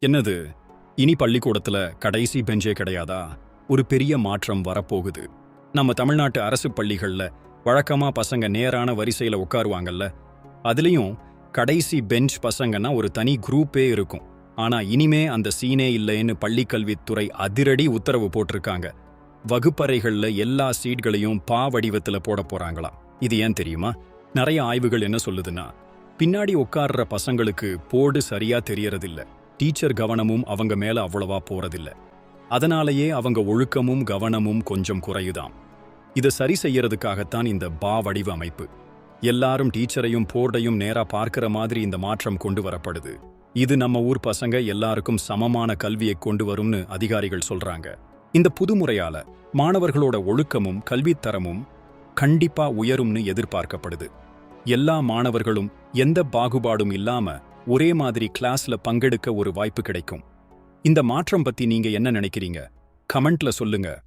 என்னது, இனி பள்ளிக்கூடத்துல கடைசி பெஞ்சே கிடையாதா? ஒரு பெரிய மாற்றம் வரப்போகுது. நம்ம தமிழ்நாட்டு அரசு பள்ளிகள்ல வழக்கமா பசங்க நேரான வரிசையில உட்காருவாங்கல்ல, அதுலயும் கடைசி பெஞ்ச் பசங்கன்னா ஒரு தனி குரூப்பே இருக்கும். ஆனா இனிமே அந்த சீனே இல்லைன்னு பள்ளிக்கல்வித்துறை அதிரடி உத்தரவு போட்டிருக்காங்க. வகுப்பறைகள்ல எல்லா சீட்களையும் பா வடிவத்துல போட போறாங்களாம். இது ஏன் தெரியுமா? நிறைய ஆய்வுகள் என்ன சொல்லுதுன்னா, பின்னாடி உட்கார்ற பசங்களுக்கு போர்டு சரியா தெரியறதில்ல, டீச்சர் கவனமும் அவங்க மேல அவ்வளவா போறதில்ல. அதனாலேயே அவங்க ஒழுக்கமும் கவனமும் கொஞ்சம் குறையுதாம். இதை சரி செய்யறதுக்காகத்தான் இந்த பா வடிவ அமைப்பு. எல்லாரும் டீச்சரையும் போர்டையும் நேரா பார்க்கிற மாதிரி இந்த மாற்றம் கொண்டு வரப்படுது. இது நம்ம ஊர் பசங்க எல்லாருக்கும் சமமான கல்வியை கொண்டு வரும்னு அதிகாரிகள் சொல்றாங்க. இந்த புதுமுறையால மாணவர்களோட ஒழுக்கமும் கல்வித்தரமும் கண்டிப்பா உயரும்னு எதிர்பார்க்கப்படுது. எல்லா மாணவர்களும் எந்த பாகுபாடும் இல்லாம ஒரே மாதிரி கிளாஸ்ல பங்கெடுக்க ஒரு வாய்ப்பு கிடைக்கும். இந்த மாற்றம் பத்தி நீங்க என்ன நினைக்கிறீங்க? கமெண்ட்ல சொல்லுங்க.